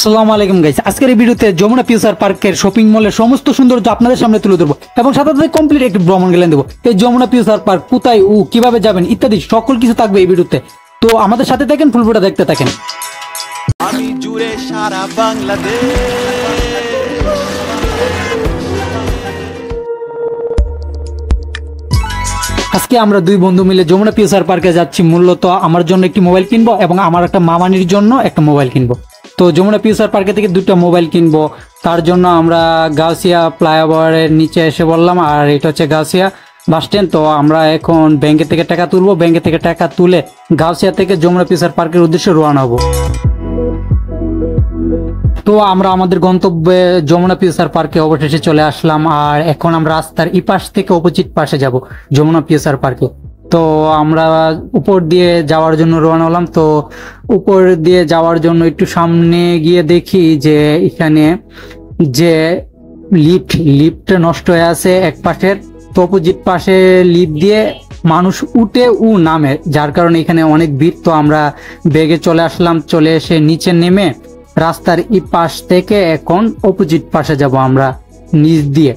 আসসালামু আলাইকুম গাইস, আজকের এই ভিডিওতে যমুনা ফিউচার পার্কের শপিং মলের সমস্ত সৌন্দর্য আপনাদের সামনে তুলে ধরবো এবং সাথে সাথে কমপ্লিট একটি ভ্রমণ গেলেন দেবো। এই যমুনা ফিউচার পার্ক কোথায় ও কিভাবে যাবেন ইত্যাদি সকল কিছু থাকবে এই ভিডিওতে। তো আমাদের সাথে থাকেন, ফুল ভিডিওটা দেখতে থাকেন। আমি জুড়ে সারা বাংলাদেশ। আজকে আমরা দুই বন্ধু মিলে যমুনা ফিউচার পার্কে যাচ্ছি। মূলত আমার জন্য একটি মোবাইল কিনবো এবং আমার একটা মামানির জন্য একটা মোবাইল কিনবো। তো যমুনা ফিউচার পার্কে থেকে দুটো মোবাইল কিনবো, তার জন্য আমরা গাউসিয়া ফ্লাইওভারের নিচে এসে বললাম। আর এটা হচ্ছে গাউসিয়া বাস স্ট্যান্ড। তো আমরা এখন ব্যাংকে থেকে টাকা তুলবো, ব্যাংকে থেকে টাকা তুলে গাউসিয়া থেকে যমুনা ফিউচার পার্কের উদ্দেশ্যে রওনা হবো। তো আমরা আমাদের গন্তব্যে যমুনা ফিউচার পার্কে অবশেষে চলে আসলাম। আর এখন আমরা রাস্তার এই পাশ থেকে অপোজিট পাশে যাব যমুনা ফিউচার পার্কে। তো আমরা উপর দিয়ে যাওয়ার জন্য রওনা হলাম। তো উপর দিয়ে যাওয়ার জন্য একটু সামনে গিয়ে দেখি যে এখানে যে লিফট নষ্ট হয়ে আছে এক পাশের। তো অপোজিট পাশে লিফট দিয়ে মানুষ উঠে নামে, যার কারণে এখানে অনেক ভিড়। তো আমরা বেগে চলে আসলাম, চলে এসে নিচে নেমে রাস্তার এই পাশ থেকে এখন অপোজিট পাশে যাব আমরা নিচ দিয়ে।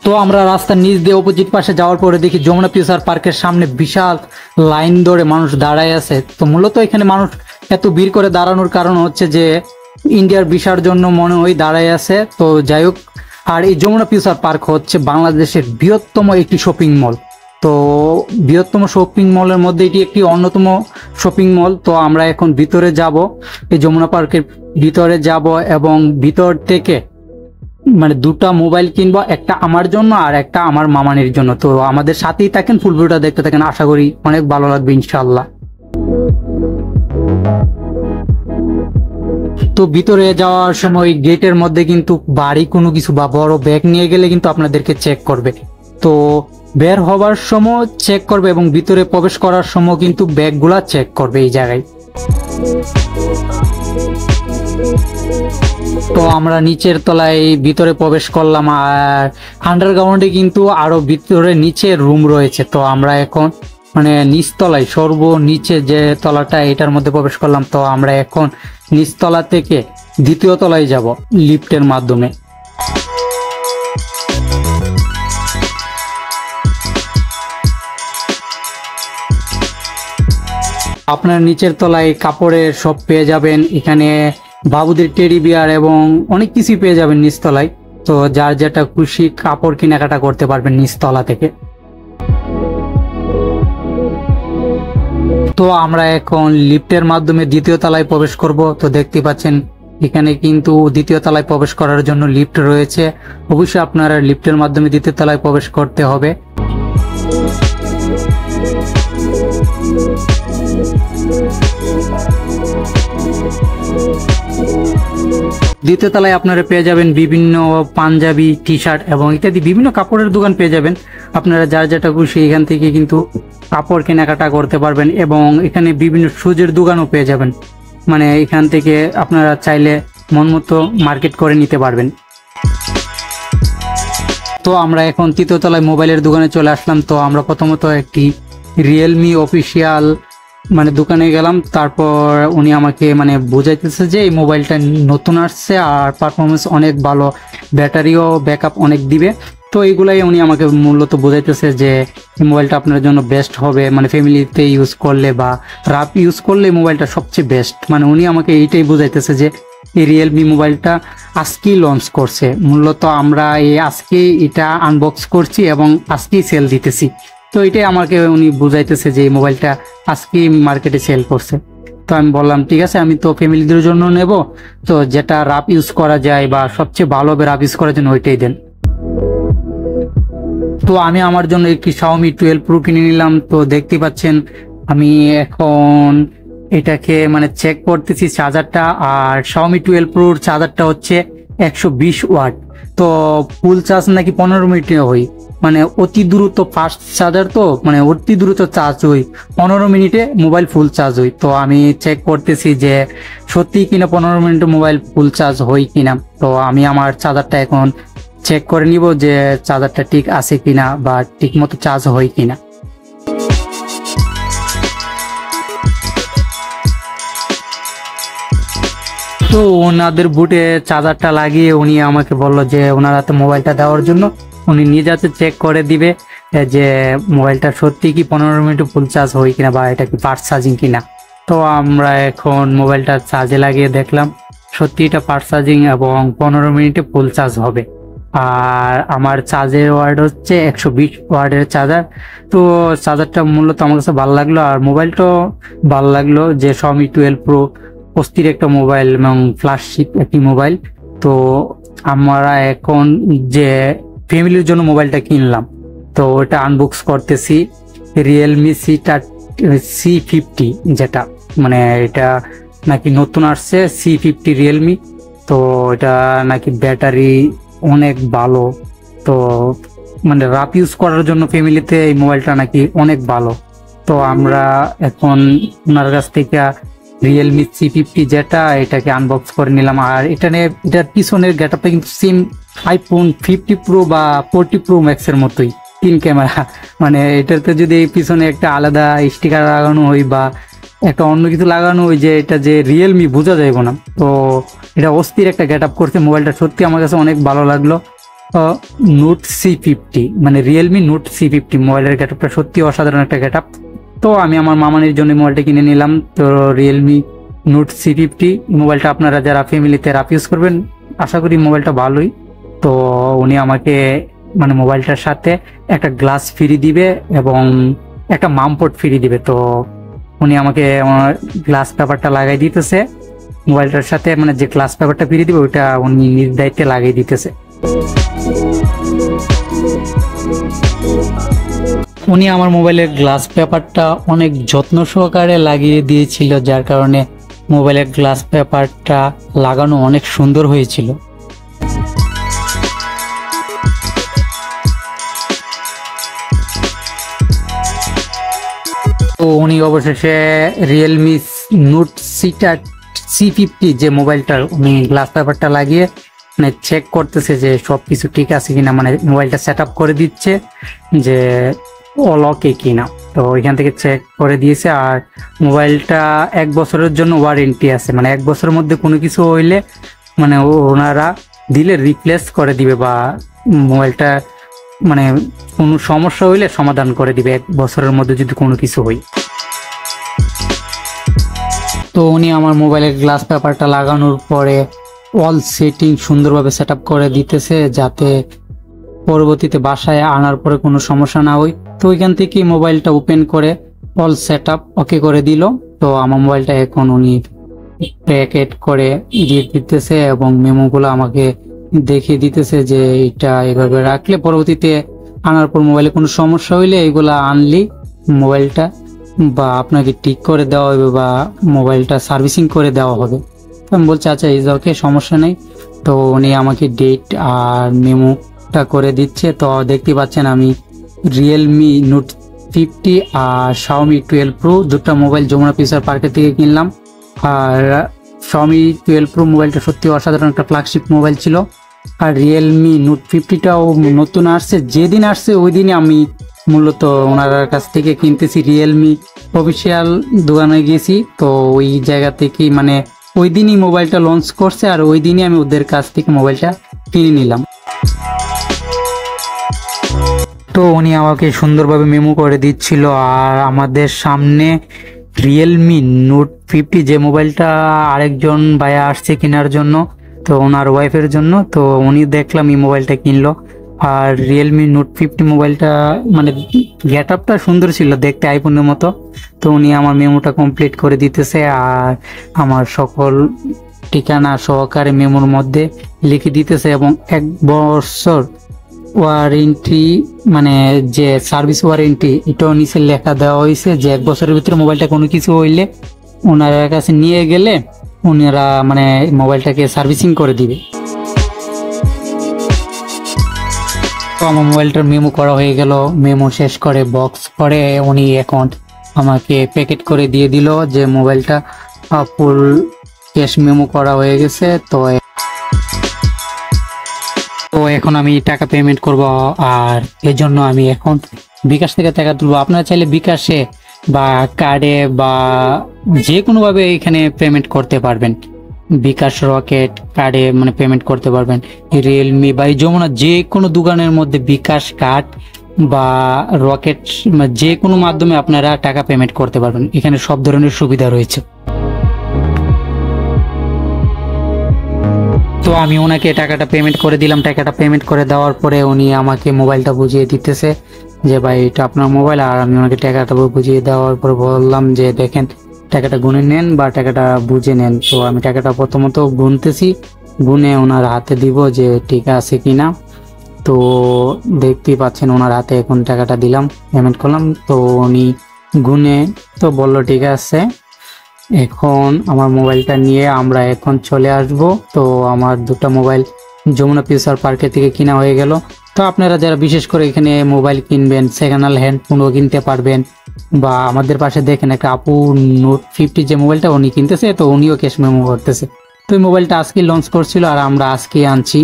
তো আমরা রাস্তার নিচ দিয়ে অপোজিট পাশে যাওয়ার পরে দেখি যমুনা ফিউচার পার্কের সামনে বিশাল লাইন ধরে মানুষ দাঁড়ায় আছে। তো মূলত এখানে মানুষ এত ভিড় করে দাঁড়ানোর কারণ হচ্ছে যে ইন্ডিয়ার ভিসার জন্য মনে হয় দাঁড়ায় আছে। তো যাই হোক, আর এই যমুনা ফিউচার পার্ক হচ্ছে বাংলাদেশের বৃহত্তম একটি শপিং মল। তো বৃহত্তম শপিং মলের মধ্যে এটি একটি অন্যতম শপিং মল। তো আমরা এখন ভিতরে যাব, এই যমুনা পার্কের ভিতরে যাব এবং ভিতর থেকে মানে দুটা মোবাইল কিনবো, একটা আমার জন্য আর একটা আমার মামানির জন্য। তো আমাদের সাথেই থাকেন, ফুল ভিডিওটা দেখতে থাকেন, আশা করি অনেক ভালো লাগবে ইনশাআল্লাহ। তো ভিতরে যাওয়ার সময় গেটের মধ্যে কিন্তু বাড়ি কোনো কিছু বা বড় ব্যাগ নিয়ে গেলে কিন্তু আপনাদেরকে চেক করবে। তো বের হবার সময় চেক করবে এবং ভিতরে প্রবেশ করার সময় কিন্তু ব্যাগগুলা চেক করবে এই জায়গায়। তো আমরা নিচের তলায় ভিতরে প্রবেশ করলাম। আর আন্ডারগ্রাউন্ডে কিন্তু আরো ভিতরে নিচে রুম রয়েছে। তো আমরা এখন মানে নিচতলায় সর্বনিচে যে তলাটা এটার মধ্যে প্রবেশ করলাম। তো আমরা এখন নিচতলা থেকে দ্বিতীয় তলায় যাব লিফটের মাধ্যমে। আপনার নিচের তলায় কাপড়ের সব পেয়ে যাবেন, এখানে বাবুদের টেডি বিয়ার এবং অনেক কিছু পেয়ে যাবেন নিচতলায়। তো যার যেটা খুশি কাপড় কেনাকাটা করতে পারবেন নিচতলা থেকে। তো আমরা এখন লিফটের মাধ্যমে দ্বিতীয় তলায় প্রবেশ করব। তো দেখতে পাচ্ছেন এখানে কিন্তু দ্বিতীয় তলায় প্রবেশ করার জন্য লিফট রয়েছে। অবশ্যই আপনারা লিফটের মাধ্যমে দ্বিতীয় তলায় প্রবেশ করতে হবে। দ্বিতীয় তলায় আপনারা পেয়ে যাবেন বিভিন্ন পাঞ্জাবি, টি শার্ট এবং ইত্যাদি বিভিন্ন কাপড়ের দোকান পেয়ে যাবেন। আপনারা যার যেটা খুশি এখান থেকে কিন্তু কাপড় কেনাকাটা করতে পারবেন এবং এখানে বিভিন্ন শুজের দোকানও পেয়ে যাবেন। মানে এখান থেকে আপনারা চাইলে মন মতো মার্কেট করে নিতে পারবেন। তো আমরা এখন তৃতীয় তলায় মোবাইলের দোকানে চলে আসলাম। তো আমরা প্রথমত একটি রিয়েলমি অফিসিয়াল মানে দোকানে গেলাম। তারপর উনি আমাকে মানে বোঝাইতেছে যে এই মোবাইলটা নতুন আসছে আর পারফরমেন্স অনেক ভালো, ব্যাটারিও ব্যাকআপ অনেক দিবে। তো এইগুলাই উনি আমাকে মূলত বোঝাইতেছে যে এই মোবাইলটা আপনার জন্য বেস্ট হবে, মানে ফ্যামিলিতে ইউজ করলে বা রাফ ইউজ করলে মোবাইলটা সবচেয়ে বেস্ট। মানে উনি আমাকে এইটাই বোঝাইতেছে যে এই রিয়েলমি মোবাইলটা আজকেই লঞ্চ করছে। মূলত আমরা এই আজকে এটা আনবক্স করছি এবং আজকেই সেল দিতেছি। তো এটাই আমাকে উনি বুঝাইতেছে যে এই মোবাইলটা আজকেই মার্কেটে সেল করছে। তো আমি বললাম ঠিক আছে, আমি তো ফ্যামিলিদের জন্য নেব, তো যেটা রাফ ইউজ করা যায় বা সবচেয়ে ভালো হবে রাফ ইউজ করার জন্য ওইটাই দেন। তো আমি আমার জন্য একটি Xiaomi 12 Pro কিনে নিলাম। তো দেখতে পাচ্ছেন আমি এখন এটাকে মানে চেক করতেছি চার্জারটা। আর Xiaomi 12 Pro চার্জারটা হচ্ছে 120 ওয়াট। তো ফুল চার্জ নাকি 15 মিনিটে হয়, মানে অতি দ্রুত ফাস্ট চার্জার। তো মানে অতি দ্রুত চার্জ হই, 15 মিনিটে মোবাইল ফুল চার্জ হই। তো আমি চেক করতেছি যে সত্যি কিনা 15 মিনিটে মোবাইল ফুল চার্জ হয় কিনা। তো আমি আমার চার্জারটা এখন চেক করে নিব যে চার্জারটা ঠিক আছে কিনা বা ঠিক মতো চার্জ হয় কিনা। তো ওনাদের বুটে চার্জারটা লাগিয়ে উনি আমাকে বললো যে ওনার হাতে মোবাইলটা দেওয়ার জন্য, উনি নিয়ে যাতে চেক করে দিবে যে মোবাইলটা সত্যি কি 15 মিনিটে ফুল চার্জ হয় কিনা বা এটা কি ফাস্ট চার্জিং কিনা। তো আমরা এখন মোবাইলটা চার্জে লাগিয়ে দেখলাম সত্যি এটা ফাস্ট চার্জিং এবং 15 মিনিটে ফুল চার্জ হবে। আর আমার চার্জের ওয়ার্ড হচ্ছে 120 ওয়ার্ডের চার্জার। তো চার্জারটা মূলত আমার কাছে ভালো লাগলো, আর মোবাইলটাও ভালো লাগলো যে Xiaomi 12 Pro অস্থির একটা মোবাইল এবং ফ্ল্যাগশিপ একটি মোবাইল। তো আমরা এখন যে ফ্যামিলির জন্য মোবাইলটা কিনলাম তো ওটা আনবক্স করতেছি। রিয়েলমি C50 যেটা মানে এটা নাকি নতুন আসছে C50 রিয়েলমি। তো এটা নাকি ব্যাটারি অনেক ভালো, তো মানে রাফ ইউজ করার জন্য ফ্যামিলিতে এই মোবাইলটা নাকি অনেক ভালো। তো আমরা এখন ওনার কাছ থেকে রিয়েলমি C50 যেটা এটাকে আনবক্স করে নিলাম। আর এটার পিছনের গেটআপটা কিন্তু সেম আইফোন 50 Pro বা 40 Pro Max এর মতোই, 3 ক্যামেরা। মানে এটাতে যদি পিছনে একটা আলাদা স্টিকার লাগানো হয় বা একটা অন্য কিছু লাগানো হয় যে এটা যে রিয়েলমি বোঝা যাবে না। তো এটা অস্থির একটা গেটআপ করছে মোবাইলটা, সত্যি আমার কাছে অনেক ভালো লাগলো। নোট C50 মানে রিয়েলমি নোট C50 মোবাইলের গেটআপটা সত্যি অসাধারণ একটা গেটআপ। তো আমি আমার মামানির জন্য মোবাইলটা কিনে নিলাম। তো রিয়েলমি নোট C50 মোবাইলটা আপনারা যারা ফ্যামিলিতে রাফ ইউজ করবেন আশা করি মোবাইলটা ভালোই। তো উনি আমাকে মানে মোবাইলটার সাথে একটা গ্লাস ফ্রি দিবে এবং একটা মামপট ফ্রি দিবে। তো উনি আমাকে আমার গ্লাস পেপারটা লাগাই দিতেছে মোবাইলটার সাথে, মানে যে গ্লাস পেপারটা ফ্রি দিবে ওইটা উনি নিজ দায়িত্বে লাগিয়ে দিতেছে। উনি আমার মোবাইলের গ্লাস পেপারটা অনেক যত্ন সহকারে লাগিয়ে দিয়েছিল, যার কারণে মোবাইলের গ্লাস পেপারটা লাগানো অনেক সুন্দর হয়েছিল। তো উনি অবশেষে রিয়েলমি নোট C50 যে মোবাইলটার উনি গ্লাস পেপারটা লাগিয়ে মানে চেক করতেছে যে সবকিছু ঠিক আছে কিনা, মানে মোবাইলটা সেট আপ করে দিচ্ছে যে অল ওকে কিনা। তো ওইখান থেকে চেক করে দিয়েছে। আর মোবাইলটা 1 বছরের জন্য ওয়ারেন্টি আছে, মানে 1 বছরের মধ্যে কোনো কিছু হইলে মানে ওনারা দিলে রিপ্লেস করে দিবে বা মোবাইলটা মানে কোনো সমস্যা হইলে সমাধান করে দিবে 1 বছরের মধ্যে যদি কোনো কিছু হয়। তো উনি আমার মোবাইলের গ্লাস পেপারটা লাগানোর পরে অল সেটিং সুন্দরভাবে সেট আপ করে দিতেছে যাতে পরবর্তীতে বাসায় আনার পরে কোনো সমস্যা না হয়। তো ওইখান থেকে মোবাইলটা ওপেন করে অল সেট আপ ওকে করে দিল। তো আমার মোবাইলটা এখন উনি প্যাকেট করে দিয়ে দিতেছে এবং মেমোগুলো আমাকে দেখিয়ে দিতেছে যে এটা এভাবে রাখলে পরবর্তীতে আনার পর মোবাইলে কোনো সমস্যা হইলে এগুলা আনলি মোবাইলটা বা আপনাকে ঠিক করে দেওয়া হবে বা মোবাইলটা সার্ভিসিং করে দেওয়া হবে। তো আমি বলছি আচ্ছা এই ওকে, সমস্যা নেই। তো উনি আমাকে ডেট আর মেমোটা করে দিচ্ছে। তো দেখতে পাচ্ছেন আমি রিয়েলমি নোট 50 আর Xiaomi 12 Pro দুটো মোবাইল যমুনা ফিউচার পার্কের থেকে কিনলাম। আর Xiaomi 12 Pro মোবাইলটা সত্যি অসাধারণ একটা ফ্ল্যাগশিপ মোবাইল ছিল। আর রিয়েলমি নোট 50টাও নতুন আসছে, যেদিন আসছে ওই দিনই আমি মূলত ওনার কাছ থেকে কিনতেছি। রিয়েলমি অফিসিয়াল দোকানে গেছি, তো ওই জায়গা থেকে মানে ওই দিনই মোবাইলটা লঞ্চ করছে আর ওই দিনই আমি ওদের কাছ থেকে মোবাইলটা কিনে নিলাম। তো উনি আমাকে সুন্দরভাবে মেমো করে দিচ্ছিল। আর আমাদের সামনে রিয়েলমি নোট 50 যে মোবাইলটা আরেকজন ভাইয়া আসছে কেনার জন্য, তো ওনার ওয়াইফের জন্য। তো উনি দেখলাম এই মোবাইলটা কিনলো। আর রিয়েলমি নোট 50 মোবাইলটা মানে গেট আপটা সুন্দর ছিল দেখতে, আইফোনের মতো। তো উনি আমার মেমোটা কমপ্লিট করে দিতেছে আর আমার সকল ঠিকানা সহকারে মেমোর মধ্যে লিখে দিতেছে এবং 1 বছর ওয়ারেন্টি মানে যে সার্ভিস ওয়ারেন্টি এটাও নিচে লেখা দেওয়া হয়েছে যে 1 বছরের ভিতরে মোবাইলটা কোনো কিছু হইলে ওনার কাছে নিয়ে গেলে ওনারা মানে মোবাইলটাকে সার্ভিসিং করে দিবে। তো আমার মোবাইলটার মেমো করা হয়ে গেল। মেমো শেষ করে বক্স করে উনি এখন আমাকে প্যাকেট করে দিয়ে দিল যে মোবাইলটা ফুল ক্যাশ মেমো করা হয়ে গেছে। তো এখন আমি টাকা পেমেন্ট করব আর এর জন্য আমি এখন বিকাশ থেকে টাকা তুলবো। আপনারা চাইলে বিকাশে বা কার্ডে বা যে কোনোভাবে এখানে পেমেন্ট করতে পারবেন। বিকাশ রকেট কার্ডে মানে পেমেন্ট করতে পারবেন। রিয়েলমি বা যমুনা যে কোনো দোকানের মধ্যে বিকাশ কার্ড বা রকেট যে কোনো মাধ্যমে আপনারা টাকা পেমেন্ট করতে পারবেন। এখানে সব ধরনের সুবিধা রয়েছে। তো আমি ওনাকে টাকাটা পেমেন্ট করে দিলাম। টাকাটা পেমেন্ট করে দেওয়ার পরে উনি আমাকে মোবাইলটা বুঝিয়ে দিতেছে যে ভাই এটা আপনার মোবাইল। আর আমি ওনাকে টাকাটা বুঝিয়ে দেওয়ার পর বললাম যে দেখেন টাকাটা গুনে নেন বা টাকাটা বুঝে নেন। তো আমি টাকাটা প্রথমত গুনতেছি, গুনে ওনার হাতে দিব যে ঠিক আছে কিনা। তো দেখতেই পাচ্ছেন ওনার হাতে এখন টাকাটা দিলাম, পেমেন্ট করলাম। তো উনি গুনে তো বললো ঠিক আছে। এখন আমার মোবাইলটা নিয়ে আমরা এখন চলে আসব। তো আমার দুটো মোবাইল যমুনা ফিউচার পার্কের থেকে কিনা হয়ে গেল। তো আপনারা যারা বিশেষ করে এখানে মোবাইল কিনবেন, সেকেন্ড হ্যান্ড ফোনও কিনতে পারবেন। বা আমাদের পাশে দেখেন একটা আপু নোট 50 যে মোবাইলটা উনি কিনতেছে, তো উনিও ক্যাশ মেমো করতেছে। তো এই মোবাইলটা আজকে লঞ্চ করছিল আর আমরা আজকে আনছি।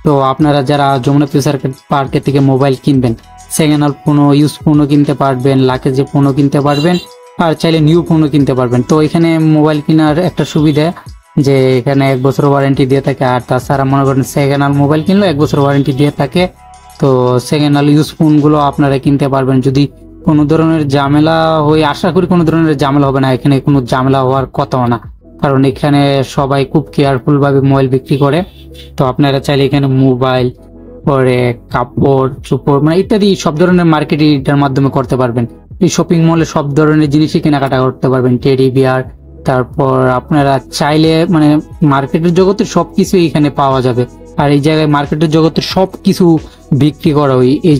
তো আপনারা যারা যমুনা ফিউচার পার্কের থেকে মোবাইল কিনবেন, সেকেন্ড হ্যান্ড ফোনও ইউজ ফোনও কিনতে পারবেন, লাকেজে ফোনও কিনতে পারবেন, আর চাইলে নিউ ফোনও কিনতে পারবেন। তো এখানে মোবাইল কেনার একটা সুবিধা যে এখানে 1 বছর ওয়ারেন্টি দিয়ে থাকে। আর তাছাড়া মনে করেন সেকেন্ড হ্যান্ড মোবাইল কিনলে 1 বছর ওয়ারেন্টি দিয়ে থাকে। তো সেকেন্ড হ্যান্ড ইউজ ফোনগুলো আপনারা কিনতে পারবেন। যদি কোনো ধরনের ঝামেলা হয়, আশা করি কোনো ধরনের ঝামেলা হবে না। এখানে কোনো ঝামেলা হওয়ার কথাও না, কারণ এখানে সবাই খুব কেয়ারফুল ভাবে মোবাইল বিক্রি করে। তো আপনারা চাইলে এখানে মোবাইল পরে কাপড় চোপড় মানে ইত্যাদি সব ধরনের মার্কেটিং এটার মাধ্যমে করতে পারবেন। এই শপিং মলে সব ধরনের জিনিসই কেনাকাটা করতে পারবেন, টেডি বিয়ার। তারপর আপনারা চাইলে মানে মার্কেটের জগতের সবকিছু এখানে পাওয়া যাবে। আর এই জায়গায় মার্কেটের জগতের সবকিছু বিক্রি করা হয় এই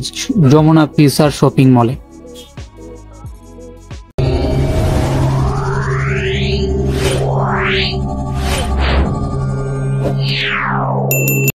যমুনা ফিউচার শপিং মলে।